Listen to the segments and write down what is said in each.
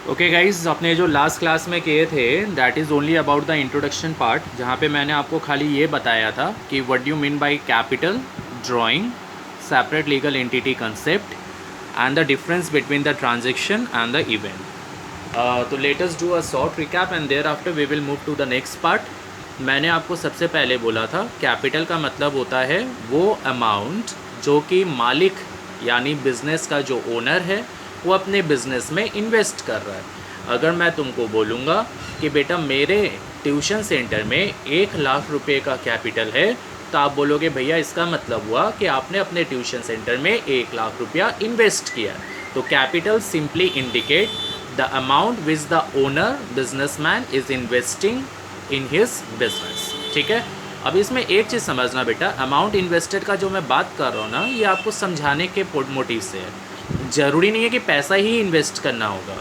Okay guys, अपने जो last class में किए थे that is only about the introduction part, जहाँ पे मैंने आपको खाली ये बताया था कि what you mean by capital, drawing, separate legal entity concept and the difference between the transaction and the event. तो let us do a short recap and thereafter we will move to the next part. मैंने आपको सबसे पहले बोला था capital का मतलब होता है वो अमाउंट जो कि मालिक यानी बिजनेस का जो ओनर है वो अपने बिज़नेस में इन्वेस्ट कर रहा है। अगर मैं तुमको बोलूँगा कि बेटा मेरे ट्यूशन सेंटर में 1 लाख रुपए का कैपिटल है, तो आप बोलोगे भैया इसका मतलब हुआ कि आपने अपने ट्यूशन सेंटर में 1 लाख रुपया इन्वेस्ट किया। तो capital simply indicate the amount which the owner businessman is investing in his business. ठीक है, अब इसमें एक चीज़ समझना बेटा, अमाउंट इन्वेस्टेड का जो मैं बात कर रहा हूँ ना, ये आपको समझाने के मोटिव से है। ज़रूरी नहीं है कि पैसा ही इन्वेस्ट करना होगा।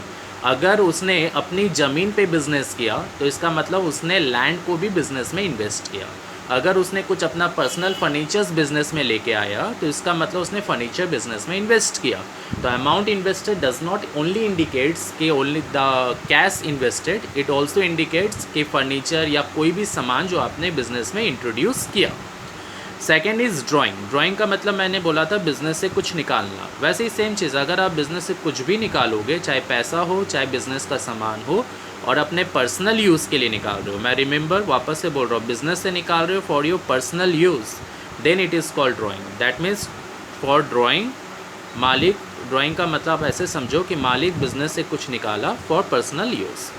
अगर उसने अपनी ज़मीन पे बिज़नेस किया तो इसका मतलब उसने लैंड को भी बिज़नेस में इन्वेस्ट किया। अगर उसने कुछ अपना पर्सनल फर्नीचर्स बिज़नेस में लेके आया तो इसका मतलब उसने फर्नीचर बिज़नेस में इन्वेस्ट किया। तो amount invested does not only indicates कि only the cash invested, it also indicates कि फर्नीचर या कोई भी सामान जो आपने बिज़नेस में इंट्रोड्यूस किया। Second is drawing. ड्राइंग का मतलब मैंने बोला था बिज़नेस से कुछ निकालना। वैसे ही सेम चीज़, अगर आप बिज़नेस से कुछ भी निकालोगे, चाहे पैसा हो चाहे बिज़नेस का सामान हो, और अपने पर्सनल यूज़ के लिए निकाल रहे हो, मैं रिमेंबर वापस से बोल रहा हूँ, बिज़नेस से निकाल रहे हो for your personal use, then it is called drawing. That means for drawing मालिक, ड्राइंग का मतलब ऐसे समझो कि मालिक बिज़नेस से कुछ निकाला फॉर पर्सनल यूज़।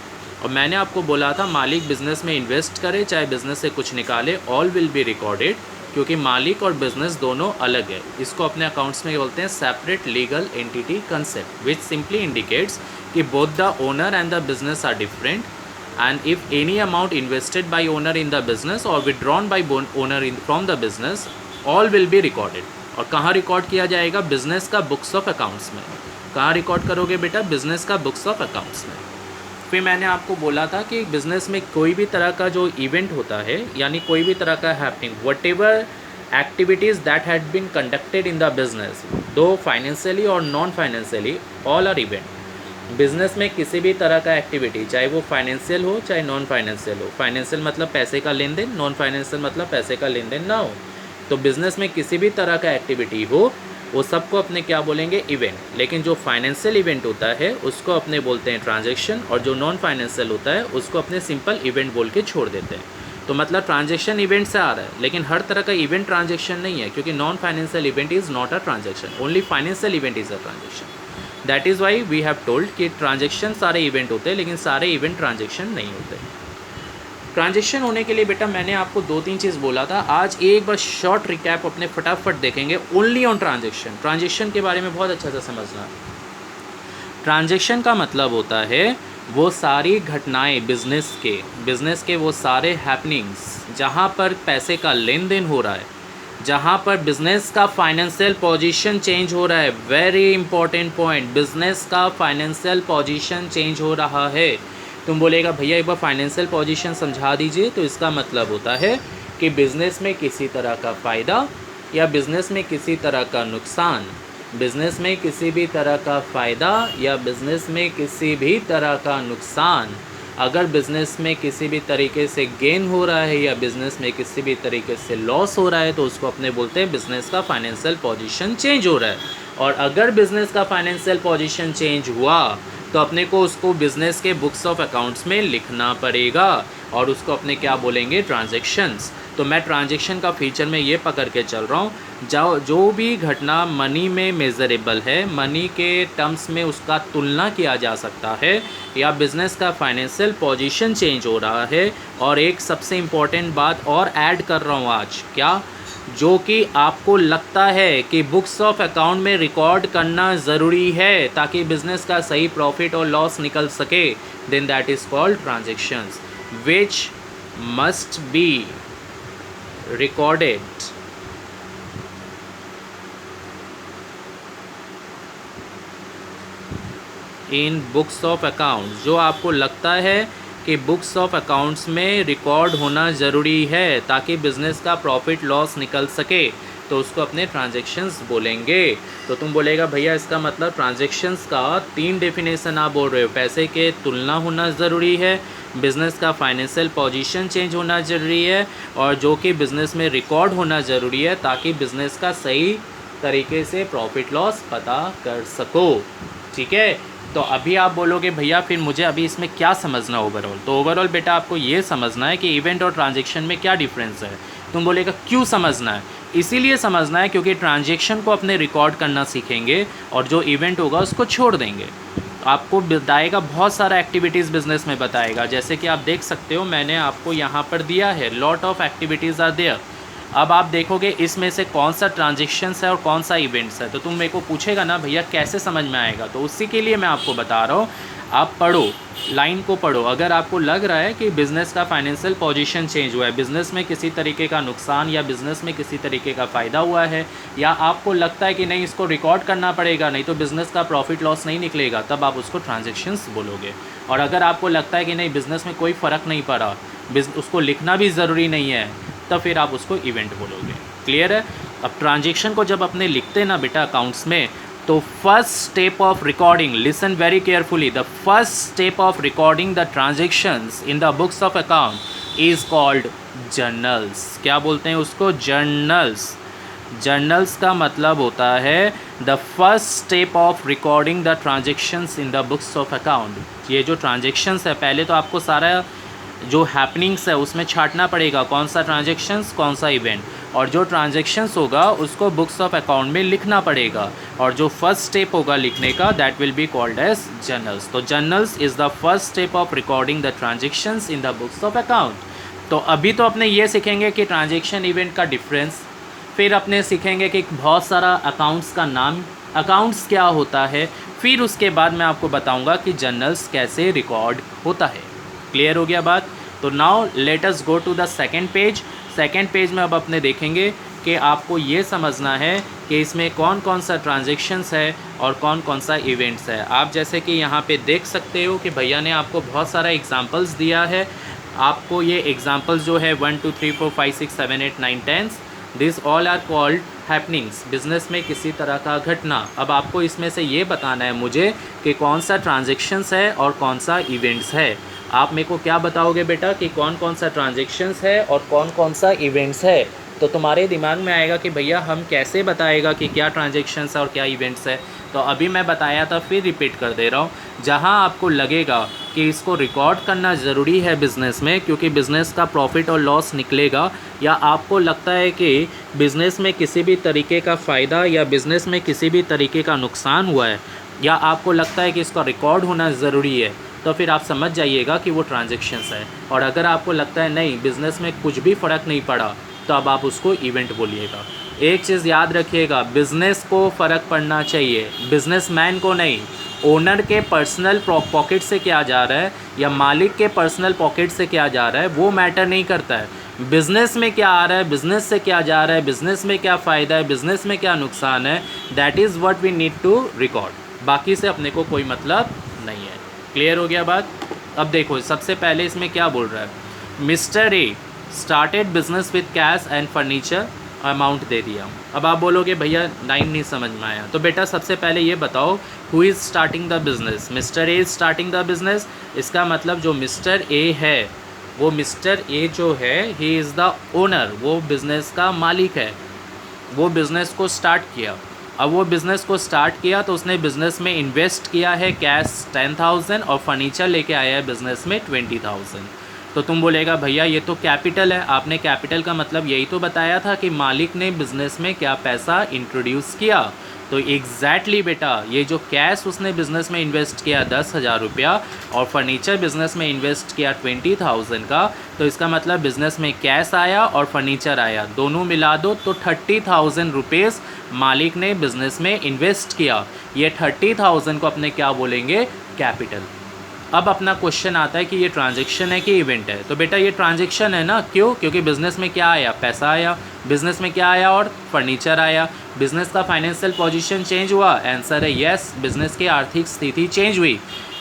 और मैंने आपको बोला था मालिक बिज़नेस में इन्वेस्ट करे चाहे बिज़नेस से कुछ निकाले, ऑल विल बी रिकॉर्डेड, क्योंकि मालिक और बिज़नेस दोनों अलग है। इसको अपने अकाउंट्स में बोलते हैं separate legal entity concept, which simply indicates कि both the owner and the business are different, and if any amount invested by owner in the business or withdrawn by owner in from the business, all will be recorded. और कहाँ record किया जाएगा? Business का books of accounts में। कहाँ record करोगे बेटा? Business का बुक्स ऑफ अकाउंट्स में। फिर मैंने आपको बोला था कि बिज़नेस में कोई भी तरह का जो इवेंट होता है, यानी कोई भी तरह का happening, whatever activities that had been conducted in the business, दो फाइनेंशियली और non financially, all are event. Business में किसी भी तरह का एक्टिविटी, चाहे वो फाइनेंशियल हो चाहे नॉन फाइनेंशियल हो, फाइनेंशियल मतलब पैसे का लेन देन, नॉन फाइनेंशियल मतलब पैसे का लेन देन ना हो, तो बिज़नेस में किसी भी तरह का एक्टिविटी हो वो सबको अपने क्या बोलेंगे? इवेंट। लेकिन जो फाइनेंशियल इवेंट होता है उसको अपने बोलते हैं ट्रांजैक्शन, और जो नॉन फाइनेंशियल होता है उसको अपने सिंपल इवेंट बोल के छोड़ देते हैं। तो मतलब ट्रांजैक्शन इवेंट से आ रहा है, लेकिन हर तरह का इवेंट ट्रांजैक्शन नहीं है, क्योंकि non financial event is not a transaction, only financial event is a transaction. That is why we have told कि ट्रांजैक्शन सारे इवेंट होते हैं, लेकिन सारे इवेंट ट्रांजैक्शन नहीं होते। ट्रांजेक्शन होने के लिए बेटा मैंने आपको 2-3 चीज़ बोला था। आज एक बार शॉर्ट रिकैप अपने फटाफट देखेंगे ओनली ऑन ट्रांजेक्शन। ट्रांजेक्शन के बारे में बहुत अच्छा से समझना। ट्रांजेक्शन का मतलब होता है वो सारी घटनाएं बिजनेस के वो सारे हैपनिंग्स जहाँ पर पैसे का लेन देन हो रहा है, जहाँ पर बिजनेस का फाइनेंशियल पोजीशन चेंज हो रहा है। वेरी इंपॉर्टेंट पॉइंट, बिजनेस का फाइनेंशियल पोजीशन चेंज हो रहा है। तुम बोलेगा भैया एक बार फाइनेंशियल पोजीशन समझा दीजिए, तो इसका मतलब होता है कि बिज़नेस में किसी तरह का फ़ायदा या बिज़नेस में किसी तरह का नुकसान, बिज़नेस में किसी भी तरह का फ़ायदा या बिज़नेस में किसी भी तरह का नुकसान, अगर बिज़नेस में किसी भी तरीके से गेन हो रहा है या बिज़नेस में किसी भी तरीके से लॉस हो रहा है, तो उसको अपने बोलते हैं बिज़नेस का फाइनेंशियल पोजीशन चेंज हो रहा है। और अगर बिज़नेस का फाइनेंशियल पोजीशन चेंज हुआ तो अपने को उसको बिज़नेस के बुक्स ऑफ अकाउंट्स में लिखना पड़ेगा, और उसको अपने क्या बोलेंगे? ट्रांजैक्शंस। तो मैं ट्रांजैक्शन का फीचर में ये पकड़ के चल रहा हूँ, जो भी घटना मनी में मेज़रेबल है, मनी के टर्म्स में उसका तुलना किया जा सकता है, या बिज़नेस का फाइनेंशियल पोजीशन चेंज हो रहा है। और एक सबसे इम्पॉर्टेंट बात और ऐड कर रहा हूँ आज, क्या? जो कि आपको लगता है कि बुक्स ऑफ अकाउंट में रिकॉर्ड करना ज़रूरी है ताकि बिज़नेस का सही प्रॉफिट और लॉस निकल सके, then that is called transactions, which must be recorded in books of accounts. जो आपको लगता है कि बुक्स ऑफ अकाउंट्स में रिकॉर्ड होना ज़रूरी है ताकि बिज़नेस का प्रॉफिट लॉस निकल सके, तो उसको अपने ट्रांजेक्शन्स बोलेंगे। तो तुम बोलेगा भैया इसका मतलब ट्रांजेक्शन्स का 3 डेफिनेशन आप बोल रहे हो, पैसे के तुलना होना ज़रूरी है, बिज़नेस का फाइनेंशियल पोजीशन चेंज होना ज़रूरी है, और जो कि बिज़नेस में रिकॉर्ड होना ज़रूरी है ताकि बिज़नेस का सही तरीके से प्रॉफिट लॉस पता कर सको। ठीक है, तो अभी आप बोलोगे भैया फिर मुझे अभी इसमें क्या समझना ओवरऑल। तो ओवरऑल बेटा आपको ये समझना है कि इवेंट और ट्रांजेक्शन में क्या डिफरेंस है। तुम बोलेगा क्यों समझना है। इसीलिए समझना है क्योंकि ट्रांजेक्शन को अपने रिकॉर्ड करना सीखेंगे और जो इवेंट होगा उसको छोड़ देंगे। आपको बताएगा बहुत सारा एक्टिविटीज़ बिजनेस में बताएगा, जैसे कि आप देख सकते हो मैंने आपको यहाँ पर दिया है lot of activities are there. अब आप देखोगे इसमें से कौन सा ट्रांजेक्शन्स है और कौन सा इवेंट्स है, तो तुम मेरे को पूछेगा ना भैया कैसे समझ में आएगा, तो उसी के लिए मैं आपको बता रहा हूँ। आप पढ़ो, लाइन को पढ़ो। अगर आपको लग रहा है कि बिज़नेस का फाइनेंशियल पोजीशन चेंज हुआ है, बिज़नेस में किसी तरीके का नुकसान या बिज़नेस में किसी तरीके का फ़ायदा हुआ है, या आपको लगता है कि नहीं इसको रिकॉर्ड करना पड़ेगा नहीं तो बिज़नेस का प्रॉफिट लॉस नहीं निकलेगा, तब आप उसको ट्रांजेक्शन्स बोलोगे। और अगर आपको लगता है कि नहीं बिज़नेस में कोई फ़र्क नहीं पड़ा, उसको लिखना भी ज़रूरी नहीं है, तब फिर आप उसको इवेंट बोलोगे। क्लियर है। अब ट्रांजेक्शन को जब अपने लिखते ना बेटा अकाउंट्स में, तो first step of recording, listen very carefully, the first step of recording the transactions in the books of account is called journals. क्या बोलते हैं उसको? जर्नल्स। जर्नल्स का मतलब होता है the first step of recording the transactions in the books of account. ये जो ट्रांजेक्शन्स है पहले तो आपको सारा जो हैपनिंग्स है उसमें छांटना पड़ेगा, कौन सा ट्रांजेक्शन्स कौन सा इवेंट, और जो ट्रांजेक्शन्स होगा उसको बुक्स ऑफ अकाउंट में लिखना पड़ेगा, और जो फर्स्ट स्टेप होगा लिखने का that will be called as journals. तो journals is the first step of recording the transactions in the books of account. तो अभी तो अपने ये सीखेंगे कि ट्रांजेक्शन इवेंट का डिफरेंस, फिर अपने सीखेंगे कि बहुत सारा अकाउंट्स का नाम, अकाउंट्स क्या होता है, फिर उसके बाद मैं आपको बताऊंगा कि जर्नल्स कैसे रिकॉर्ड होता है। क्लियर हो गया बात। तो now let us go to the second page. Second page में अब अपने देखेंगे कि आपको ये समझना है कि इसमें कौन कौन सा ट्रांजेक्शन्स है और कौन कौन सा इवेंट्स है। आप जैसे कि यहाँ पे देख सकते हो कि भैया ने आपको बहुत सारा एग्जांपल्स दिया है। आपको ये एग्जांपल्स जो है 1 2 3 4 5 6 7 8 9 10 this all are called happenings, business में किसी तरह का घटना। अब आपको इसमें से ये बताना है मुझे कि कौन सा ट्रांजेक्शन्स है और कौन सा इवेंट्स है। आप मेरे को क्या बताओगे बेटा कि कौन कौन सा ट्रांजेक्शन्स है और कौन कौन सा इवेंट्स है, तो तुम्हारे दिमाग में आएगा कि भैया हम कैसे बताएगा कि क्या ट्रांजेक्शन्स है और क्या इवेंट्स है। तो अभी मैं बताया था, फिर रिपीट कर दे रहा हूँ। जहाँ आपको लगेगा कि इसको रिकॉर्ड करना ज़रूरी है बिज़नेस में क्योंकि बिज़नेस का प्रॉफिट और लॉस निकलेगा, या आपको लगता है कि बिज़नेस में किसी भी तरीके का फ़ायदा या बिज़नेस में किसी भी तरीके का नुकसान हुआ है, या आपको लगता है कि इसका रिकॉर्ड होना ज़रूरी है, तो फिर आप समझ जाइएगा कि वो ट्रांजेक्शन्स है। और अगर आपको लगता है नहीं बिज़नेस में कुछ भी फ़र्क नहीं पड़ा, तो अब आप उसको इवेंट बोलिएगा। एक चीज़ याद रखिएगा, बिज़नेस को फ़र्क पड़ना चाहिए, बिज़नेसमैन को नहीं। ओनर के पर्सनल पॉकेट से क्या जा रहा है या मालिक के पर्सनल पॉकेट से क्या जा रहा है वो मैटर नहीं करता है। बिज़नेस में क्या आ रहा है, बिज़नेस से क्या जा रहा है, बिज़नेस में क्या फ़ायदा है, बिज़नेस में क्या नुकसान है, that is what we need to record. बाकी से अपने को कोई मतलब नहीं है। क्लियर हो गया बात। अब देखो सबसे पहले इसमें क्या बोल रहा है, mister A started business with cash and furniture, amount दे दिया। अब आप बोलोगे भैया लाइन नहीं समझ में आया, तो बेटा सबसे पहले ये बताओ who is starting the business. Mister A is starting the business, इसका मतलब जो मिस्टर ए है, वो मिस्टर ए जो है ही इज़ द ओनर, वो बिज़नेस का मालिक है, वो बिज़नेस को स्टार्ट किया। अब वो बिज़नेस को स्टार्ट किया तो उसने बिज़नेस में इन्वेस्ट किया है कैश 10,000 और फर्नीचर लेके आया है बिज़नेस में 20,000। तो तुम बोलेगा भैया ये तो कैपिटल है, आपने कैपिटल का मतलब यही तो बताया था कि मालिक ने बिज़नेस में क्या पैसा इंट्रोड्यूस किया। तो एग्जैक्टली बेटा ये जो कैश उसने बिज़नेस में इन्वेस्ट किया 10,000 रुपया और फर्नीचर बिज़नेस में इन्वेस्ट किया 20,000 का, तो इसका मतलब बिज़नेस में कैश आया और फर्नीचर आया, दोनों मिला दो तो 30,000 रुपीज़ मालिक ने बिज़नेस में इन्वेस्ट किया। ये 30,000 को अपने क्या बोलेंगे, कैपिटल। अब अपना क्वेश्चन आता है कि ये ट्रांजैक्शन है कि इवेंट है। तो बेटा ये ट्रांजैक्शन है ना, क्यों? क्योंकि बिज़नेस में क्या आया, पैसा आया, बिज़नेस में क्या आया और फर्नीचर आया। बिज़नेस का फाइनेंशियल पोजीशन चेंज हुआ, आंसर है यस, बिज़नेस की आर्थिक स्थिति चेंज हुई।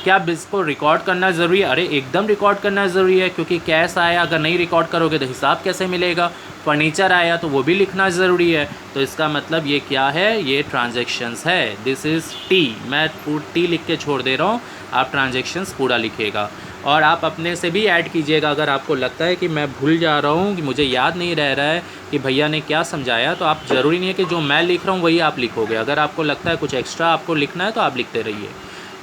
क्या इसको रिकॉर्ड करना ज़रूरी है? अरे एकदम रिकॉर्ड करना ज़रूरी है, क्योंकि कैश आया, अगर नहीं रिकॉर्ड करोगे तो हिसाब कैसे मिलेगा? फर्नीचर आया तो वो भी लिखना ज़रूरी है। तो इसका मतलब ये क्या है? ये ट्रांजैक्शंस है। दिस इज़ टी, मैं टी लिख के छोड़ दे रहा हूँ, आप ट्रांजैक्शंस पूरा लिखिएगा। और आप अपने से भी ऐड कीजिएगा, अगर आपको लगता है कि मैं भूल जा रहा हूँ, कि मुझे याद नहीं रह रहा है कि भैया ने क्या समझाया, तो आप ज़रूरी नहीं है कि जो मैं लिख रहा हूँ वही आप लिखोगे। अगर आपको लगता है कुछ एक्स्ट्रा आपको लिखना है तो आप लिखते रहिए।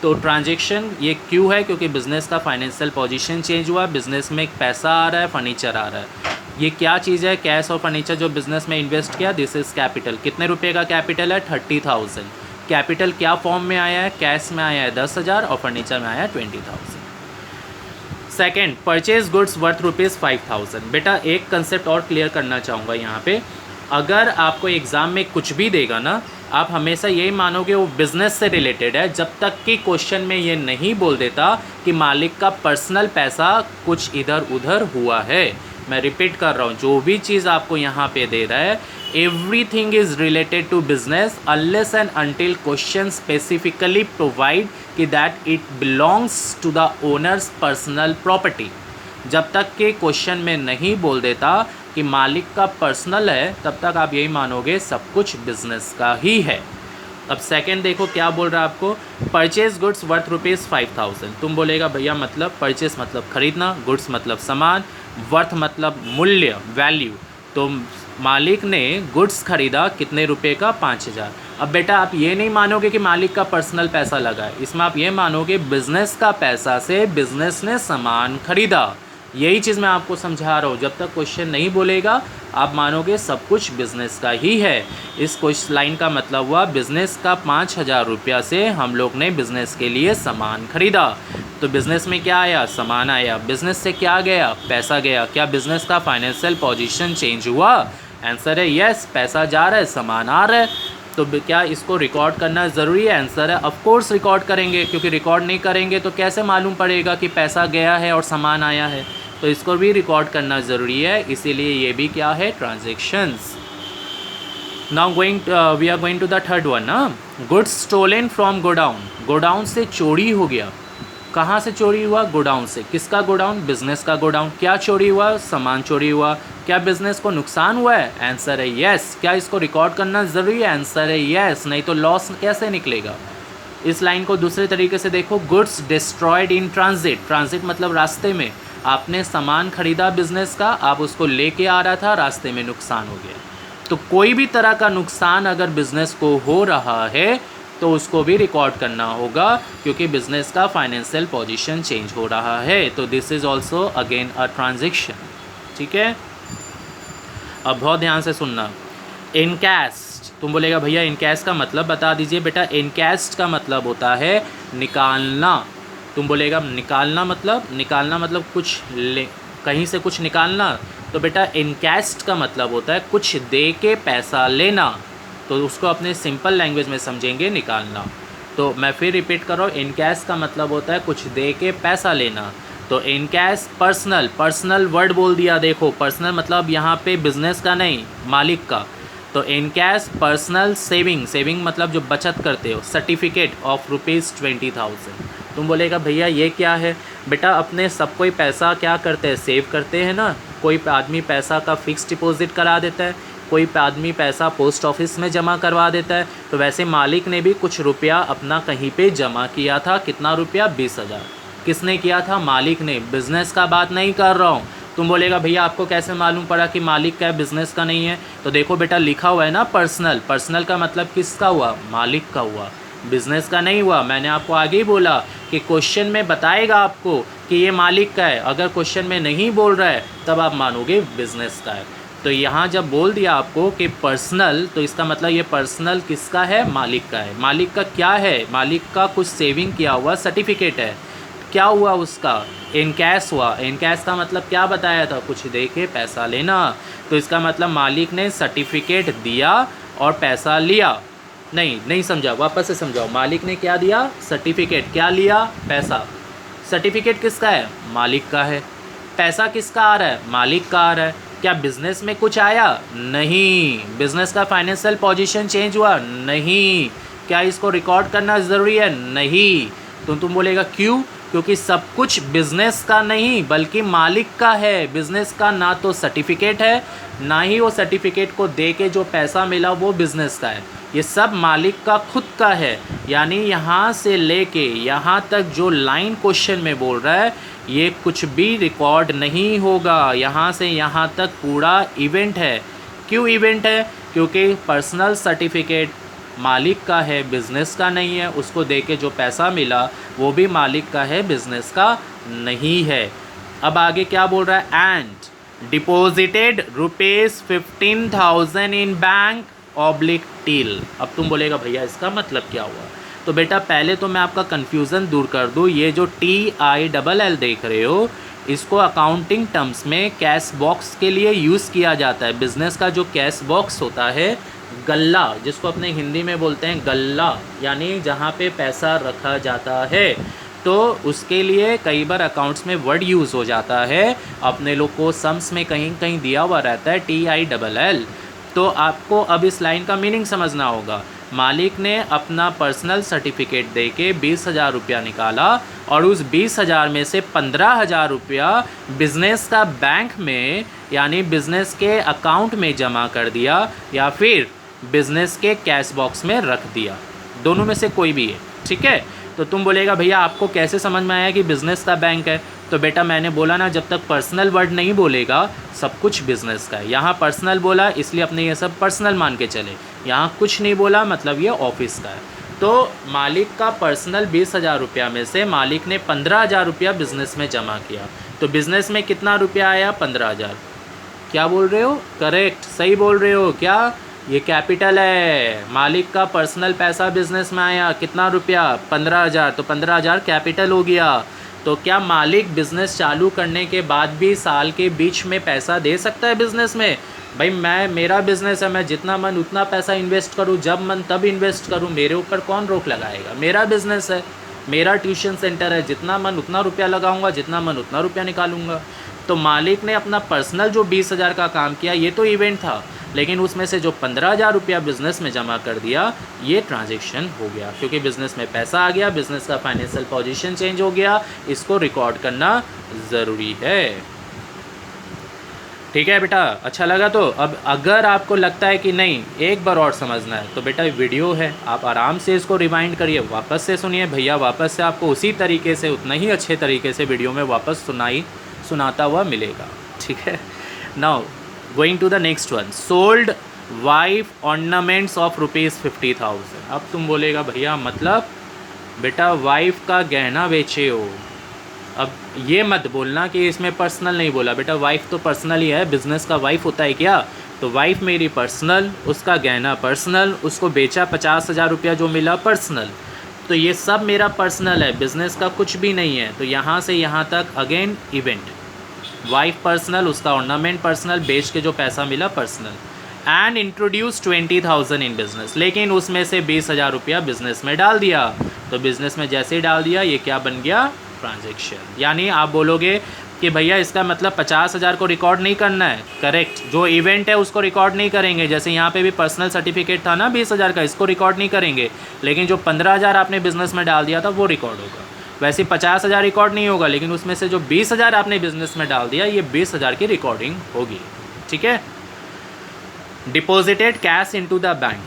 तो ट्रांजैक्शन ये क्यों है? क्योंकि बिज़नेस का फाइनेंशियल पोजीशन चेंज हुआ, बिज़नेस में एक पैसा आ रहा है, फर्नीचर आ रहा है। ये क्या चीज़ है? कैश और फर्नीचर जो बिज़नेस में इन्वेस्ट किया, दिस इज़ कैपिटल। कितने रुपए का कैपिटल है? 30,000। कैपिटल क्या फॉर्म में आया है? कैश में आया है 10,000 और फर्नीचर में आया है 20,000। Second, purchase goods worth ₹5,000। बेटा एक कंसेप्ट और क्लियर करना चाहूँगा यहाँ पे। अगर आपको एग्ज़ाम में कुछ भी देगा ना, आप हमेशा यही मानोगे वो बिज़नेस से रिलेटेड है, जब तक कि क्वेश्चन में ये नहीं बोल देता कि मालिक का पर्सनल पैसा कुछ इधर उधर हुआ है। मैं रिपीट कर रहा हूँ, जो भी चीज़ आपको यहाँ पे दे रहा है, everything is related to business unless and until question specifically provide कि that it belongs to the owner's personal property. जब तक के क्वेश्चन में नहीं बोल देता कि मालिक का पर्सनल है, तब तक आप यही मानोगे सब कुछ बिजनेस का ही है। अब सेकंड देखो क्या बोल रहा है आपको, परचेज गुड्स वर्थ ₹5,000। तुम बोलेगा भैया मतलब परचेस मतलब खरीदना, गुड्स मतलब सामान, वर्थ मतलब मूल्य, वैल्यू। तो मालिक ने गुड्स खरीदा कितने रुपए का? 5,000। अब बेटा आप ये नहीं मानोगे कि मालिक का पर्सनल पैसा लगा है, इसमें आप ये मानोगे बिजनेस का पैसा से बिजनेस ने सामान खरीदा। यही चीज़ मैं आपको समझा रहा हूँ। जब तक क्वेश्चन नहीं बोलेगा आप मानोगे सब कुछ बिज़नेस का ही है। इस क्वेश्चन लाइन का मतलब हुआ बिज़नेस का 5,000 रुपया से हम लोग ने बिज़नेस के लिए सामान खरीदा। तो बिज़नेस में क्या आया? सामान आया। बिज़नेस से क्या गया? पैसा गया। क्या बिज़नेस का फाइनेंशियल पोजीशन चेंज हुआ? आंसर है यस, पैसा जा रहा है, सामान आ रहा है। तो क्या इसको रिकॉर्ड करना ज़रूरी है? आंसर है ऑफ कोर्स रिकॉर्ड करेंगे, क्योंकि रिकॉर्ड नहीं करेंगे तो कैसे मालूम पड़ेगा कि पैसा गया है और सामान आया है? तो इसको भी रिकॉर्ड करना ज़रूरी है, इसीलिए ये भी क्या है? Transactions. Now we are going to the third one ना, goods stolen from godown. Godown से चोरी हो गया। कहाँ से चोरी हुआ? गोडाउन से। किसका गोडाउन? बिजनेस का गोडाउन। क्या चोरी हुआ? सामान चोरी हुआ। क्या बिजनेस को नुकसान हुआ है? आंसर है यस। क्या इसको रिकॉर्ड करना ज़रूरी है? आंसर है यस, नहीं तो लॉस कैसे निकलेगा? इस लाइन को दूसरे तरीके से देखो, goods destroyed in transit. Transit मतलब रास्ते में। आपने सामान खरीदा बिजनेस का, आप उसको लेके आ रहा था, रास्ते में नुकसान हो गया। तो कोई भी तरह का नुकसान अगर बिजनेस को हो रहा है तो उसको भी रिकॉर्ड करना होगा, क्योंकि बिजनेस का फाइनेंशियल पोजीशन चेंज हो रहा है। तो this is also again a transaction. ठीक है, अब बहुत ध्यान से सुनना। इनकैस्ट, तुम बोलेगा भैया इनकैस्ट का मतलब बता दीजिए। बेटा इनकैस्ट का मतलब होता है निकालना। तुम बोलेगा निकालना मतलब कुछ कहीं से कुछ निकालना। तो बेटा इनकैस्ट का मतलब होता है कुछ दे के पैसा लेना। तो उसको अपने सिंपल लैंग्वेज में समझेंगे निकालना। तो मैं फिर रिपीट कर रहा हूँ, इनकैश का मतलब होता है कुछ दे के पैसा लेना। तो इनकैश पर्सनल वर्ड बोल दिया। देखो पर्सनल मतलब यहाँ पे बिजनेस का नहीं, मालिक का। तो इनकैश पर्सनल सेविंग मतलब जो बचत करते हो, सर्टिफिकेट ऑफ ₹20,000। तुम बोलेगा भैया ये क्या है? बेटा अपने सब कोई पैसा क्या करते हैं? सेव करते हैं ना। कोई आदमी पैसा का फिक्स डिपॉजिट करा देता है, कोई आदमी पैसा पोस्ट ऑफिस में जमा करवा देता है। तो वैसे मालिक ने भी कुछ रुपया अपना कहीं पे जमा किया था। कितना रुपया? 20,000। किसने किया था? मालिक ने। बिज़नेस का बात नहीं कर रहा हूँ। तुम बोलेगा भैया आपको कैसे मालूम पड़ा कि मालिक का है, बिज़नेस का नहीं है? तो देखो बेटा लिखा हुआ है ना पर्सनल का मतलब किसका हुआ? मालिक का हुआ, बिज़नेस का नहीं हुआ। मैंने आपको आगे ही बोला कि क्वेश्चन में बताएगा आपको कि ये मालिक का है। अगर क्वेश्चन में नहीं बोल रहा है तब आप मानोगे बिज़नेस का है। तो यहाँ जब बोल दिया आपको कि पर्सनल, तो इसका मतलब ये पर्सनल किसका है? मालिक का है। मालिक का क्या है? मालिक का कुछ सेविंग किया हुआ सर्टिफिकेट है। क्या हुआ उसका? इनकैश हुआ। इनकैश का मतलब क्या बताया था? कुछ दे के पैसा लेना। तो इसका मतलब मालिक ने सर्टिफिकेट दिया और पैसा लिया। नहीं समझा, वापस से समझाओ। मालिक ने क्या दिया? सर्टिफिकेट। क्या लिया? पैसा। सर्टिफिकेट किसका है? मालिक का है। पैसा किसका आ रहा है? मालिक का आ रहा है। क्या बिज़नेस में कुछ आया? नहीं। बिज़नेस का फाइनेंशियल पोजीशन चेंज हुआ? नहीं। क्या इसको रिकॉर्ड करना ज़रूरी है? नहीं। तो तुम बोलेगा क्यों? क्योंकि सब कुछ बिजनेस का नहीं बल्कि मालिक का है। बिजनेस का ना तो सर्टिफिकेट है, ना ही वो सर्टिफिकेट को दे के जो पैसा मिला वो बिजनेस का है। ये सब मालिक का खुद का है। यानी यहाँ से लेके यहाँ तक जो लाइन क्वेश्चन में बोल रहा है ये कुछ भी रिकॉर्ड नहीं होगा। यहाँ से यहाँ तक पूरा इवेंट है। क्यों इवेंट है? क्योंकि पर्सनल सर्टिफिकेट मालिक का है, बिज़नेस का नहीं है। उसको दे के जो पैसा मिला वो भी मालिक का है, बिज़नेस का नहीं है। अब आगे क्या बोल रहा है? And deposited ₹15,000 in bank /till। अब तुम बोलेगा भैया इसका मतलब क्या हुआ? तो बेटा पहले तो मैं आपका कन्फ्यूज़न दूर कर दूँ। ये जो TILL देख रहे हो इसको अकाउंटिंग टर्म्स में कैश बॉक्स के लिए यूज़ किया जाता है। बिज़नेस का जो कैश बॉक्स होता है, गल्ला जिसको अपने हिंदी में बोलते हैं गल्ला, यानी जहाँ पे पैसा रखा जाता है, तो उसके लिए कई बार अकाउंट्स में वर्ड यूज़ हो जाता है। अपने लोग को सम्स में कहीं कहीं दिया हुआ रहता है TILL। तो आपको अब इस लाइन का मीनिंग समझना होगा। मालिक ने अपना पर्सनल सर्टिफिकेट दे के 20,000 रुपया निकाला और उस 20,000 में से 15,000 रुपया बिज़नेस का बैंक में यानी बिज़नेस के अकाउंट में जमा कर दिया या फिर बिज़नेस के कैश बॉक्स में रख दिया। दोनों में से कोई भी है, ठीक है। तो तुम बोलेगा भैया आपको कैसे समझ में आया कि बिज़नेस का बैंक है? तो बेटा मैंने बोला ना, जब तक पर्सनल वर्ड नहीं बोलेगा सब कुछ बिज़नेस का है। यहाँ पर्सनल बोला इसलिए अपने ये सब पर्सनल मान के चले। यहाँ कुछ नहीं बोला मतलब ये ऑफिस का है। तो मालिक का पर्सनल 20,000 रुपया में से मालिक ने 15,000 रुपया बिज़नेस में जमा किया। तो बिज़नेस में कितना रुपया आया? 15,000। क्या बोल रहे हो? करेक्ट, सही बोल रहे हो। क्या ये कैपिटल है? मालिक का पर्सनल पैसा बिज़नेस में आया, कितना रुपया? 15,000। तो 15,000 कैपिटल हो गया। तो क्या मालिक बिज़नेस चालू करने के बाद भी साल के बीच में पैसा दे सकता है बिज़नेस में? भाई मेरा बिज़नेस है, मैं जितना मन उतना पैसा इन्वेस्ट करूँ, जब मन तब इन्वेस्ट करूँ, मेरे ऊपर कौन रोक लगाएगा? मेरा बिज़नेस है, मेरा ट्यूशन सेंटर है, जितना मन उतना रुपया लगाऊंगा, जितना मन उतना रुपया निकालूंगा। तो मालिक ने अपना पर्सनल जो 20,000 का काम किया ये तो इवेंट था, लेकिन उसमें से जो 15,000 रुपया बिज़नेस में जमा कर दिया ये ट्रांजैक्शन हो गया। क्योंकि बिज़नेस में पैसा आ गया, बिज़नेस का फाइनेंशियल पोजीशन चेंज हो गया, इसको रिकॉर्ड करना ज़रूरी है। ठीक है बेटा, अच्छा लगा? तो अब अगर आपको लगता है कि नहीं एक बार और समझना है तो बेटा वीडियो है, आप आराम से इसको रिवाइंड करिए, वापस से सुनिए। भैया वापस से आपको उसी तरीके से उतना ही अच्छे तरीके से वीडियो में वापस सुनाता हुआ मिलेगा, ठीक है। Now going to the next one, sold wife ornaments of ₹50,000। अब तुम बोलेगा भैया मतलब? बेटा वाइफ का गहना बेचे हो। अब ये मत बोलना कि इसमें पर्सनल नहीं बोला। बेटा वाइफ तो पर्सनल ही है, बिज़नेस का वाइफ होता है क्या? तो वाइफ मेरी पर्सनल, उसका गहना पर्सनल, उसको बेचा 50,000 रुपया जो मिला पर्सनल। तो ये सब मेरा पर्सनल है, बिज़नेस का कुछ भी नहीं है। तो यहाँ से यहाँ तक अगेन इवेंट, वाइफ पर्सनल, उसका ऑर्नामेंट पर्सनल, बेच के जो पैसा मिला personal. And introduce 20,000 in business, लेकिन उसमें से 20,000 रुपया बिज़नेस में डाल दिया। तो बिज़नेस में जैसे ही डाल दिया ये क्या बन गया? ट्रांजैक्शन। यानी आप बोलोगे कि भैया इसका मतलब 50,000 को रिकॉर्ड नहीं करना है। करेक्ट, जो इवेंट है उसको रिकॉर्ड नहीं करेंगे। जैसे यहाँ पे भी पर्सनल सर्टिफिकेट था ना 20,000 का, इसको रिकॉर्ड नहीं करेंगे, लेकिन जो 15,000 आपने बिज़नेस में डाल दिया था वो रिकॉर्ड होगा। वैसे 50,000 रिकॉर्ड नहीं होगा, लेकिन उसमें से जो 20,000 आपने बिज़नेस में डाल दिया ये 20,000 की रिकॉर्डिंग होगी, ठीक है। Deposited cash into the bank,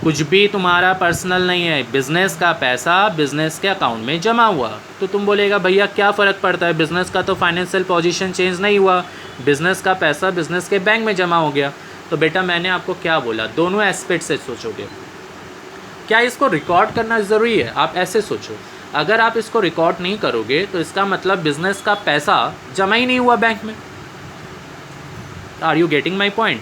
कुछ भी तुम्हारा पर्सनल नहीं है, बिज़नेस का पैसा बिज़नेस के अकाउंट में जमा हुआ। तो तुम बोलेगा भैया क्या फ़र्क पड़ता है, बिज़नेस का तो फाइनेंशियल पोजीशन चेंज नहीं हुआ, बिज़नेस का पैसा बिज़नेस के बैंक में जमा हो गया। तो बेटा मैंने आपको क्या बोला, दोनों एस्पेक्ट से सोचोगे। क्या इसको रिकॉर्ड करना ज़रूरी है? आप ऐसे सोचो, अगर आप इसको रिकॉर्ड नहीं करोगे तो इसका मतलब बिज़नेस का पैसा जमा ही नहीं हुआ बैंक में। Are you getting my point?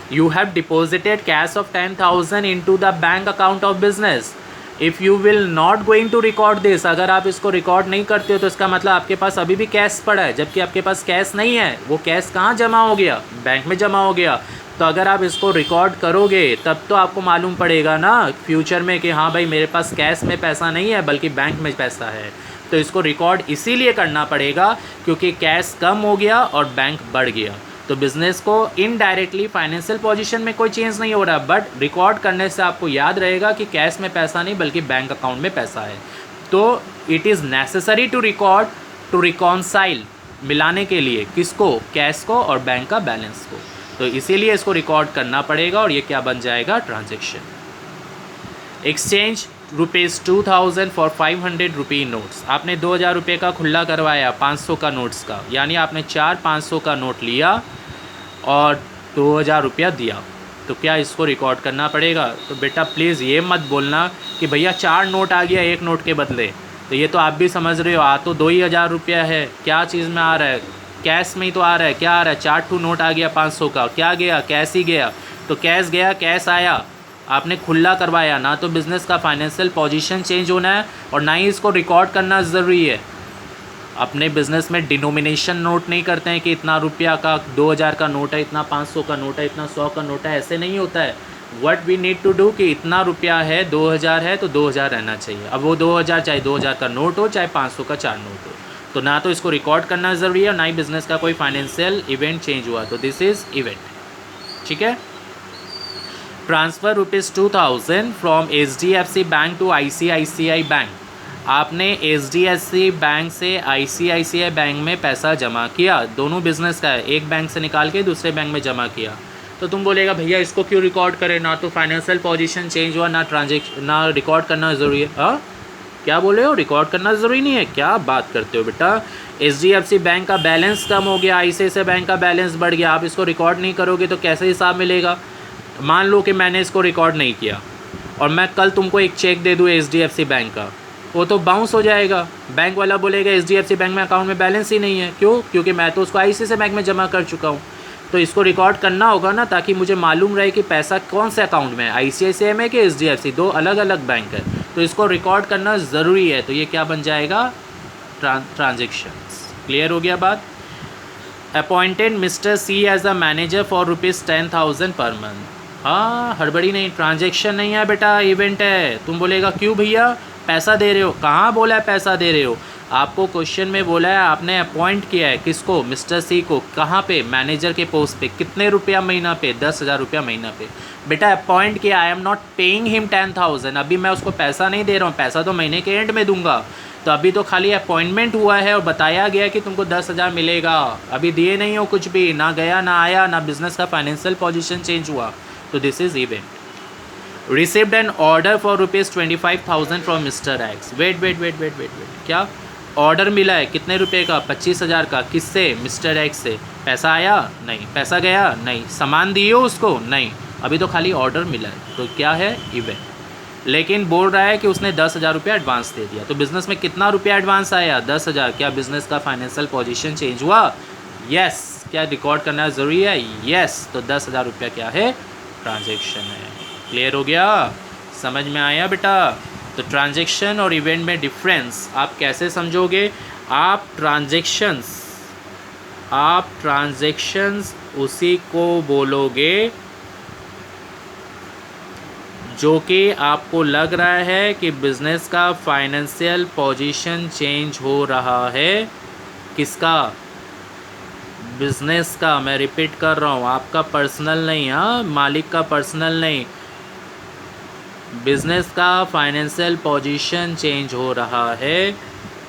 You have deposited cash of 10,000 into the bank account of business. If you will not going to record this, अगर आप इसको रिकॉर्ड नहीं करते हो तो इसका मतलब आपके पास अभी भी कैश पड़ा है, जबकि आपके पास कैश नहीं है। वो कैश कहाँ जमा हो गया? बैंक में जमा हो गया। तो अगर आप इसको रिकॉर्ड करोगे तब तो आपको मालूम पड़ेगा ना फ्यूचर में कि हाँ भाई मेरे पास कैश में पैसा नहीं है बल्कि बैंक में पैसा है। तो इसको रिकॉर्ड इसीलिए करना पड़ेगा क्योंकि कैश कम हो गया और बैंक बढ़ गया। तो बिज़नेस को इनडायरेक्टली फाइनेंशियल पोजीशन में कोई चेंज नहीं हो रहा, बट रिकॉर्ड करने से आपको याद रहेगा कि कैश में पैसा नहीं बल्कि बैंक अकाउंट में पैसा है। तो it is necessary to record to reconcile, मिलाने के लिए किसको, कैश को और बैंक का बैलेंस को, तो इसीलिए इसको रिकॉर्ड करना पड़ेगा और ये क्या बन जाएगा, transaction. Exchange ₹2000 for 500 rupee notes, आपने 2000 रुपये का खुला करवाया 500 का नोट्स का, यानी आपने 4 500 का नोट लिया और 2000 रुपया दिया, तो क्या इसको रिकॉर्ड करना पड़ेगा। तो बेटा प्लीज़ ये मत बोलना कि भैया 4 नोट आ गया एक नोट के बदले, तो ये तो आप भी समझ रहे हो, आ तो 2000 रुपया है, क्या चीज़ में आ रहा है, कैश में ही तो आ रहा है, क्या आ रहा है, 4 नोट आ गया 500 का, क्या गया, कैश ही गया, तो कैश गया, कैश आया, आपने खुला करवाया, ना तो बिज़नेस का फाइनेंशियल पोजीशन चेंज होना है और ना ही इसको रिकॉर्ड करना ज़रूरी है। अपने बिज़नेस में डिनोमिनेशन नोट नहीं करते हैं कि इतना रुपया का 2000 का नोट है, इतना 500 का नोट है, इतना 100 का नोट है, ऐसे नहीं होता है। What we need to do कि इतना रुपया है, 2000 है तो 2000 रहना चाहिए। अब वो 2000 चाहे 2000 का नोट हो, चाहे 500 का 4 नोट हो, तो ना तो इसको रिकॉर्ड करना ज़रूरी है और ना ही बिज़नेस का कोई फाइनेंशियल इवेंट चेंज हुआ, तो दिस इज़ इवेंट। ठीक है। Transfer ₹2000 from HDFC bank to ICICI bank, आपने HDFC बैंक से ICICI बैंक में पैसा जमा किया, दोनों बिज़नेस का है, एक बैंक से निकाल के दूसरे बैंक में जमा किया, तो तुम बोलेगा भैया इसको क्यों रिकॉर्ड करें, ना तो फाइनेंशियल पोजीशन चेंज हुआ, ना ट्रांजेक्शन, ना रिकॉर्ड करना ज़रूरी है। हाँ क्या बोले हो, रिकॉर्ड करना ज़रूरी नहीं है, क्या बात करते हो बेटा। HDFC बैंक का बैलेंस कम हो गया, ICICI बैंक का बैलेंस बढ़ गया, आप इसको रिकॉर्ड नहीं करोगे तो कैसे हिसाब मिलेगा। मान लो कि मैंने इसको रिकॉर्ड नहीं किया और मैं कल तुमको एक चेक दे दूँ HDFC बैंक का, वो तो बाउंस हो जाएगा, बैंक वाला बोलेगा HDFC बैंक में अकाउंट में बैलेंस ही नहीं है, क्यों, क्योंकि मैं तो उसको ICICI बैंक में जमा कर चुका हूँ। तो इसको रिकॉर्ड करना होगा ना, ताकि मुझे मालूम रहे कि पैसा कौन से अकाउंट में है, ICICI में कि HDFC, दो अलग अलग बैंक है, तो इसको रिकॉर्ड करना ज़रूरी है। तो ये क्या बन जाएगा, ट्रांजेक्शन्स। क्लियर हो गया बात। Appointed mister C as a manager for ₹10,000 per month, हाँ हड़बड़ी नहीं, ट्रांजेक्शन नहीं है बेटा, इवेंट है। तुम बोलेगा क्यों भैया, पैसा दे रहे हो, कहाँ बोला है पैसा दे रहे हो, आपको क्वेश्चन में बोला है आपने अपॉइंट किया है किसको, मिस्टर C को, कहाँ पे, मैनेजर के पोस्ट पे, कितने रुपया महीना पे, 10,000 रुपया महीना पे। बेटा अपॉइंट किया, I am not paying him 10,000, अभी मैं उसको पैसा नहीं दे रहा हूँ, पैसा तो महीने के एंड में दूंगा, तो अभी तो खाली अपॉइंटमेंट हुआ है और बताया गया कि तुमको 10,000 मिलेगा, अभी दिए नहीं हो कुछ भी, ना गया ना आया, ना बिजनेस का फाइनेंशियल पोजीशन चेंज हुआ, तो this is event. Received an order for ₹25,000 from mister X, wait, क्या ऑर्डर मिला है, कितने रुपए का, 25,000 का, किससे, मिस्टर एक्स से, पैसा आया नहीं, पैसा गया नहीं, सामान दिए हो उसको नहीं, अभी तो खाली ऑर्डर मिला है, तो क्या है, इवेंट। लेकिन बोल रहा है कि उसने 10,000 रुपया एडवांस दे दिया, तो बिज़नेस में कितना रुपया एडवांस आया, 10,000, क्या बिज़नेस का फाइनेंशियल पोजीशन चेंज हुआ, यस। क्या रिकॉर्ड करना ज़रूरी है, यस, तो 10,000 रुपया क्या है, ट्रांजेक्शन है। क्लियर हो गया, समझ में आया बेटा। तो ट्रांजेक्शन और इवेंट में डिफरेंस आप कैसे समझोगे, आप ट्रांजेक्शन्स उसी को बोलोगे जो कि आपको लग रहा है कि बिज़नेस का फाइनेंशियल पोजीशन चेंज हो रहा है, किसका, बिज़नेस का। मैं रिपीट कर रहा हूँ, आपका पर्सनल नहीं, हाँ मालिक का पर्सनल नहीं, बिज़नेस का फाइनेंशियल पोजीशन चेंज हो रहा है।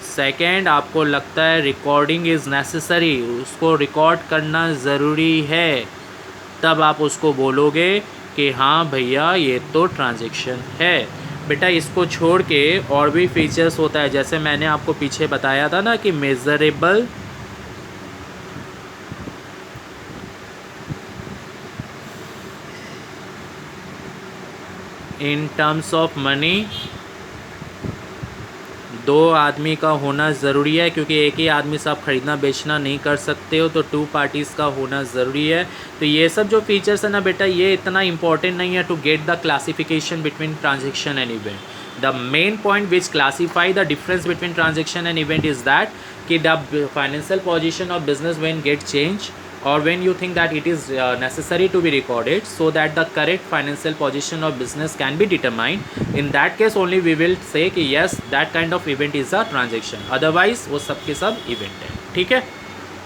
सेकंड, आपको लगता है रिकॉर्डिंग इज़ नेसेसरी, उसको रिकॉर्ड करना ज़रूरी है, तब आप उसको बोलोगे कि हाँ भैया ये तो ट्रांजेक्शन है। बेटा इसको छोड़ के और भी फीचर्स होता है, जैसे मैंने आपको पीछे बताया था ना कि measurable, in terms of money, दो आदमी का होना ज़रूरी है, क्योंकि एक ही आदमी से आप ख़रीदना बेचना नहीं कर सकते हो, तो 2 पार्टीज़ का होना ज़रूरी है। तो ये सब जो फीचर्स है ना बेटा, ये इतना इंपॉर्टेंट नहीं है to get the classification between transaction and event. The main point which classify the difference between transaction and event is that कि the financial position of business when get change or when you think that it is necessary to be recorded so that the correct financial position of business can be determined, in that case only we will say कि yes that kind of event is a transaction, otherwise वो सब के सब event है। ठीक है,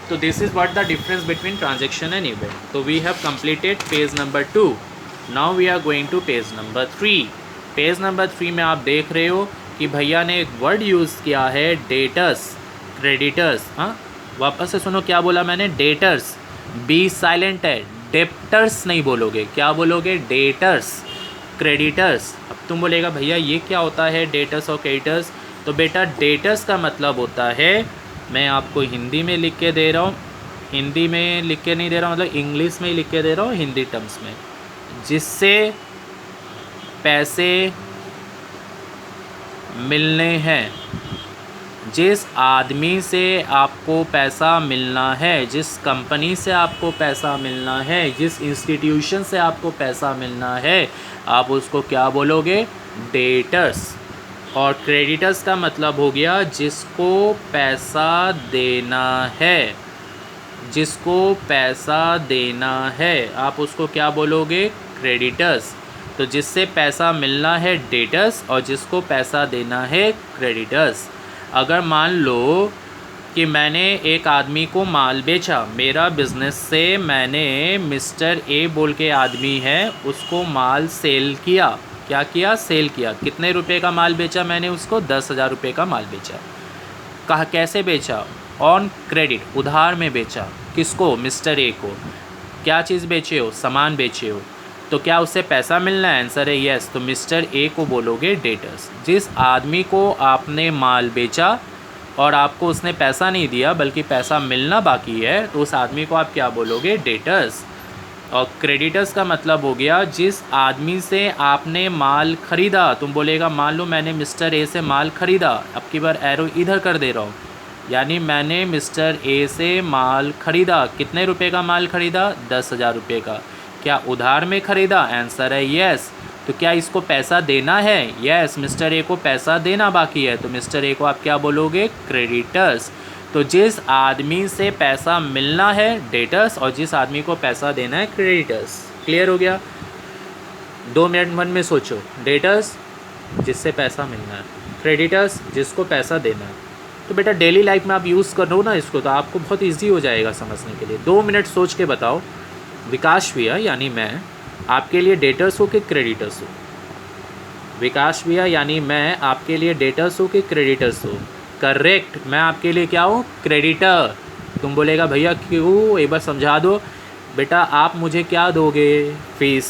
तो this is what the difference between transaction and event। तो we have completed page number 2, now we are going to page number 3। Page number 3 में आप देख रहे हो कि भैया ने एक वर्ड यूज़ किया है डेटर्स, क्रेडिटर्स। हाँ, वापस से सुनो क्या बोला मैंने, डेटर्स। बी साइलेंट है, डेप्टर्स नहीं बोलोगे, क्या बोलोगे, डेटर्स, क्रेडिटर्स। अब तुम बोलेगा भैया ये क्या होता है डेटर्स और क्रेडिटर्स। तो बेटा डेटर्स का मतलब होता है, मैं आपको हिंदी में लिख के दे रहा हूँ, हिंदी में लिख के नहीं दे रहा हूँ, मतलब इंग्लिश में ही लिख के दे रहा हूँ, हिंदी टर्म्स में, जिससे पैसे मिलने हैं, जिस आदमी से आपको पैसा मिलना है, जिस कंपनी से आपको पैसा मिलना है, जिस इंस्टीट्यूशन से आपको पैसा मिलना है, आप उसको क्या बोलोगे, डेटर्स। और क्रेडिटर्स का मतलब हो गया जिसको पैसा देना है, जिसको पैसा देना है, आप उसको क्या बोलोगे, क्रेडिटर्स। तो जिससे पैसा मिलना है डेटर्स और जिसको पैसा देना है क्रेडिटर्स। अगर मान लो कि मैंने एक आदमी को माल बेचा, मेरा बिज़नेस से मैंने मिस्टर ए बोल के आदमी है उसको माल सेल किया, क्या किया, सेल किया। कितने रुपए का माल बेचा मैंने उसको, 10,000 रुपये का माल बेचा। कहा कैसे बेचा, ऑन क्रेडिट, उधार में बेचा। किसको, मिस्टर ए को। क्या चीज़ बेचे हो, सामान बेचे हो, तो क्या उससे पैसा मिलना है, आंसर है यस। तो मिस्टर ए को बोलोगे डेटर्स। जिस आदमी को आपने माल बेचा और आपको उसने पैसा नहीं दिया बल्कि पैसा मिलना बाकी है, तो उस आदमी को आप क्या बोलोगे, डेटर्स। और क्रेडिटर्स का मतलब हो गया जिस आदमी से आपने माल ख़रीदा। तुम बोलेगा मान लो मैंने मिस्टर ए से माल ख़रीदा, अब की बार एरो इधर कर दे रहा हूँ, यानी मैंने मिस्टर ए से माल ख़रीदा। कितने रुपए का माल ख़रीदा, 10,000 रुपये का। क्या उधार में ख़रीदा, आंसर है यस। तो क्या इसको पैसा देना है, यस। मिस्टर ए को पैसा देना बाकी है, तो मिस्टर ए को आप क्या बोलोगे, क्रेडिटर्स। तो जिस आदमी से पैसा मिलना है डेटर्स और जिस आदमी को पैसा देना है क्रेडिटर्स। क्लियर हो गया। 2 मिनट मन में सोचो, डेटर्स जिससे पैसा मिलना है, क्रेडिटर्स जिसको पैसा देना है। तो बेटा डेली लाइफ में आप यूज़ कर लो ना इसको, तो आपको बहुत ईजी हो जाएगा समझने के लिए। 2 मिनट सोच के बताओ, विकास भैया यानी मैं आपके लिए डेटर्स हो कि क्रेडिटर्स हो, विकास भैया यानी मैं आपके लिए डेटर्स हो कि क्रेडिटर्स हो, करेक्ट, मैं आपके लिए क्या हूँ, क्रेडिटर। तुम बोलेगा भैया क्यों, एक बार समझा दो। बेटा आप मुझे क्या दोगे, फीस,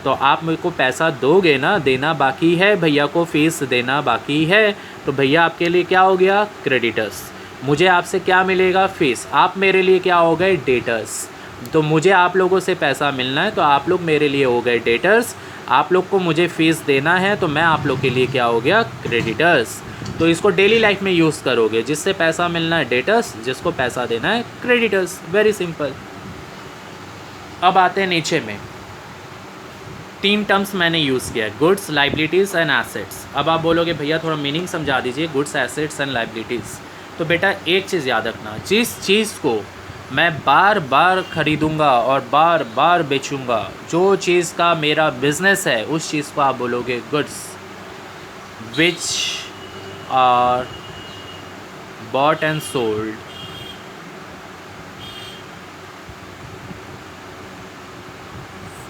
तो आप मेरे को पैसा दोगे ना, देना बाकी है, भैया को फीस देना बाकी है, तो भैया आपके लिए क्या हो गया, क्रेडिटर्स। मुझे आपसे क्या मिलेगा, फीस, आप मेरे लिए क्या हो गए, डेटर्स। तो मुझे आप लोगों से पैसा मिलना है तो आप लोग मेरे लिए हो गए डेटर्स, आप लोग को मुझे फ़ीस देना है तो मैं आप लोग के लिए क्या हो गया, क्रेडिटर्स। तो इसको डेली लाइफ में यूज़ करोगे, जिससे पैसा मिलना है डेटर्स, जिसको पैसा देना है क्रेडिटर्स, वेरी सिंपल। अब आते हैं नीचे में, 3 टर्म्स मैंने यूज़ किया है, गुड्स, लाइबिलिटीज़ एंड एसेट्स। अब आप बोलोगे भैया थोड़ा मीनिंग समझा दीजिए, गुड्स, एसेट्स एंड लाइबिलिटीज़। तो बेटा एक चीज़ याद रखना, जिस चीज़ को मैं बार बार ख़रीदूँगा और बार बार बेचूँगा, जो चीज़ का मेरा बिज़नेस है उस चीज़ को आप बोलोगे goods, which are bought and sold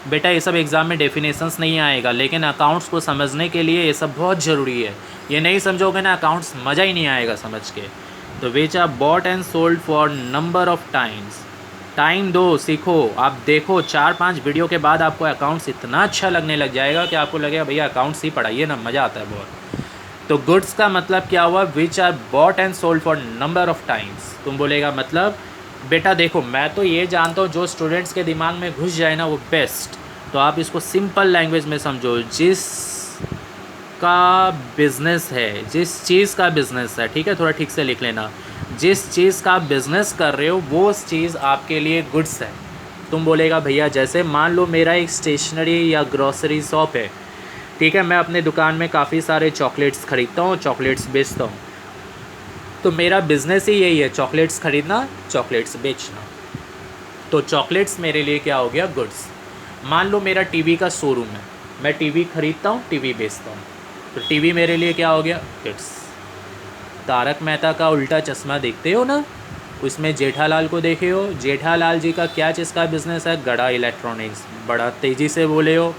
बेटा ये सब एग्ज़ाम में डेफिनेशंस नहीं आएगा, लेकिन अकाउंट्स को समझने के लिए ये सब बहुत ज़रूरी है। ये नहीं समझोगे ना अकाउंट्स, मज़ा ही नहीं आएगा समझ के। तो which are bought and sold for number of times, time दो, सीखो। आप देखो 4-5 वीडियो के बाद आपको अकाउंट्स इतना अच्छा लगने लग जाएगा कि आपको लगेगा भैया अकाउंट्स ही पढ़ाइए ना, मज़ा आता है बहुत। तो गुड्स का मतलब क्या हुआ, which are bought and sold for number of times. तुम बोलेगा मतलब बेटा देखो मैं तो ये जानता हूँ जो स्टूडेंट्स के दिमाग में घुस जाए ना वो बेस्ट। तो आप इसको सिंपल लैंग्वेज में समझो, जिस का बिज़नेस है, जिस चीज़ का बिज़नेस है, ठीक है, थोड़ा ठीक से लिख लेना, जिस चीज़ का बिज़नेस कर रहे हो वो चीज़ आपके लिए गुड्स है। तुम बोलेगा भैया जैसे मान लो मेरा एक स्टेशनरी या ग्रॉसरी शॉप है, ठीक है, मैं अपने दुकान में काफ़ी सारे चॉकलेट्स ख़रीदता हूँ, चॉकलेट्स बेचता हूँ, तो मेरा बिज़नेस ही यही है, चॉकलेट्स ख़रीदना, चॉकलेट्स बेचना। तो चॉकलेट्स मेरे लिए क्या हो गया, गुड्स। मान लो मेरा टीवी का शोरूम है, मैं टीवी ख़रीदता हूँ, टीवी बेचता हूँ, तो टीवी मेरे लिए क्या हो गया, गुड्स। तारक मेहता का उल्टा चश्मा देखते हो ना, उसमें जेठालाल को देखे हो, जेठालाल जी का क्या चीज़ का बिज़नेस है, गड़ा इलेक्ट्रॉनिक्स, बड़ा तेज़ी से बोले हो।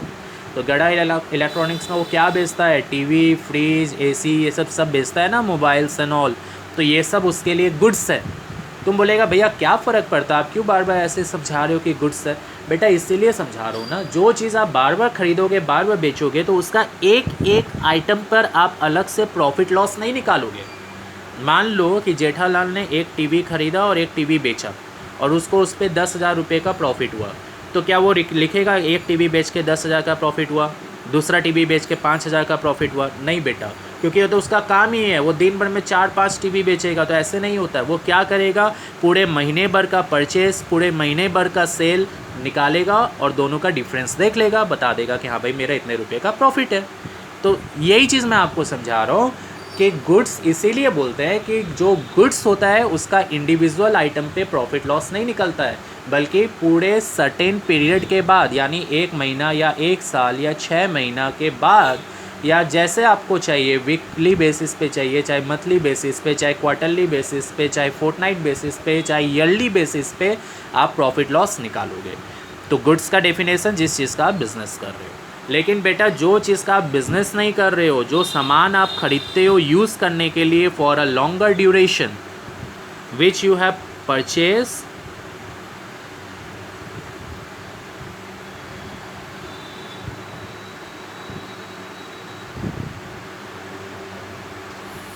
तो गड़ा इलेक्ट्रॉनिक्स में वो क्या बेचता है, टीवी, फ्रिज, एसी, ये सब बेचता है ना, मोबाइल्स एंड ऑल। तो ये सब उसके लिए गुड्स है। तुम बोलेगा भैया क्या फ़र्क पड़ता है, आप क्यों बार बार ऐसे समझा रहे हो कि गुड्स है। बेटा इसीलिए समझा रहा हूँ ना, जो चीज़ आप बार बार खरीदोगे, बार बार बेचोगे, तो उसका एक एक आइटम पर आप अलग से प्रॉफिट लॉस नहीं निकालोगे। मान लो कि जेठालाल ने एक टीवी खरीदा और एक टीवी बेचा और उसको उस पर 10,000 रुपये का प्रॉफिट हुआ, तो क्या वो लिखेगा एक टीवी बेच के 10,000 का प्रॉफिट हुआ, दूसरा टीवी बेच के 5,000 का प्रॉफिट हुआ? नहीं बेटा, क्योंकि ये तो उसका काम ही है, वो दिन भर में 4-5 टीवी बेचेगा। तो ऐसे नहीं होता है। वो क्या करेगा, पूरे महीने भर का परचेस, पूरे महीने भर का सेल निकालेगा और दोनों का डिफरेंस देख लेगा, बता देगा कि हाँ भाई मेरा इतने रुपये का प्रॉफिट है। तो यही चीज़ मैं आपको समझा रहा हूँ कि गुड्स इसीलिए बोलते हैं कि जो गुड्स होता है उसका इंडिविजुअल आइटम पे प्रॉफिट लॉस नहीं निकलता है, बल्कि पूरे सर्टेन पीरियड के बाद, यानी 1 महीना या 1 साल या 6 महीना के बाद, या जैसे आपको चाहिए, वीकली बेसिस पे चाहिए, चाहे मंथली बेसिस पे, चाहे क्वार्टरली बेसिस पे, चाहे फोर्टनाइट बेसिस पे, चाहे ईयरली बेसिस पे आप प्रॉफिट लॉस निकालोगे। तो गुड्स का डेफिनेशन जिस चीज़ का आप बिज़नेस कर रहे हो। लेकिन बेटा जो चीज़ का आप बिज़नेस नहीं कर रहे हो, जो सामान आप खरीदते हो यूज़ करने के लिए for a longer duration which you have purchase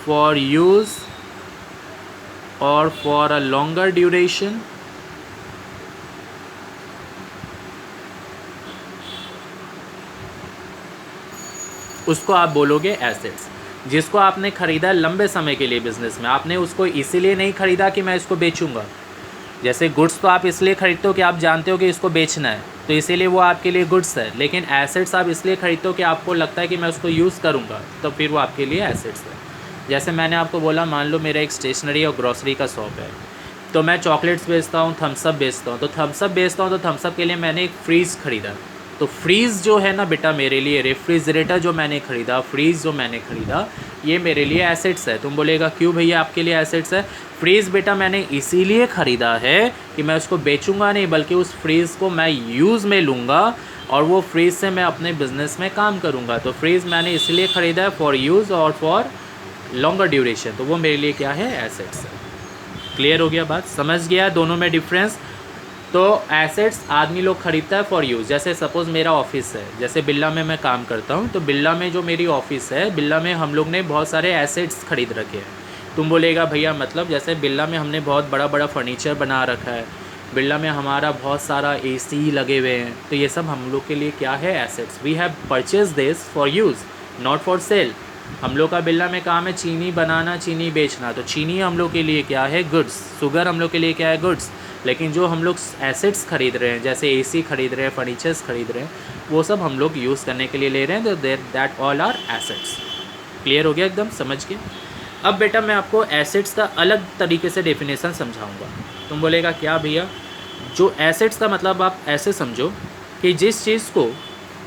for use or for a longer duration, उसको आप बोलोगे एसेट्स। जिसको आपने ख़रीदा लंबे समय के लिए बिज़नेस में, आपने उसको इसीलिए नहीं ख़रीदा कि मैं इसको बेचूंगा। जैसे गुड्स तो आप इसलिए खरीदते हो कि आप जानते हो कि इसको बेचना है, तो इसीलिए वो आपके लिए गुड्स है। लेकिन एसेट्स आप इसलिए खरीदते हो कि आपको लगता है कि मैं उसको यूज़ करूँगा, तो फिर वो आपके लिए एसेट्स है। जैसे मैंने आपको बोला, मान लो मेरा एक स्टेशनरी और ग्रॉसरी का शॉप है, तो मैं चॉकलेट्स बेचता हूँ, थम्सअप बेचता हूँ। तो थम्सअप बेचता हूँ तो थम्सअप के लिए मैंने एक फ्रीज़ ख़रीदा। तो फ्रीज़ जो है ना बेटा, मेरे लिए रेफ्रिजरेटर जो मैंने ख़रीदा, फ्रीज़ जो मैंने ख़रीदा, ये मेरे लिए एसेट्स है। तुम बोलेगा क्यों भैया आपके लिए एसेट्स है? फ्रीज़ बेटा मैंने इसीलिए ख़रीदा है कि मैं उसको बेचूंगा नहीं, बल्कि उस फ्रीज़ को मैं यूज़ में लूँगा और वो फ्रीज़ से मैं अपने बिज़नेस में काम करूँगा। तो फ्रीज़ मैंने इसलिए ख़रीदा है फॉर यूज़ और फॉर लॉन्गर ड्यूरेशन, तो वो मेरे लिए क्या है, एसेट्स है। क्लियर हो गया बात, समझ गया दोनों में डिफरेंस? तो एसेट्स आदमी लोग ख़रीदता है फॉर यूज़। जैसे सपोज़ मेरा ऑफिस है, जैसे बिरला में मैं काम करता हूँ, तो बिरला में जो मेरी ऑफिस है, बिरला में हम लोग ने बहुत सारे एसेट्स खरीद रखे हैं। तुम बोलेगा भैया मतलब, जैसे बिरला में हमने बहुत बड़ा बड़ा फर्नीचर बना रखा है, बिरला में हमारा बहुत सारा AC लगे हुए हैं, तो ये सब हम लोग के लिए क्या है, assets. We have purchase this for use not for sale. हम लोग का बिरला में काम है चीनी बनाना, चीनी बेचना, तो चीनी हम लोग के लिए क्या है, गुड्स। शुगर हम लोग के लिए क्या है, गुड्स। लेकिन जो हम लोग एसेट्स खरीद रहे हैं, जैसे AC खरीद रहे हैं, फर्नीचर्स खरीद रहे हैं, वो सब हम लोग यूज़ करने के लिए ले रहे हैं, तो that all are assets. Clear हो गया एकदम, समझ के? अब बेटा मैं आपको एसेट्स का अलग तरीके से डेफिनेशन समझाऊंगा। तुम बोलेगा क्या भैया? जो एसेट्स का मतलब आप ऐसे समझो कि जिस चीज़ को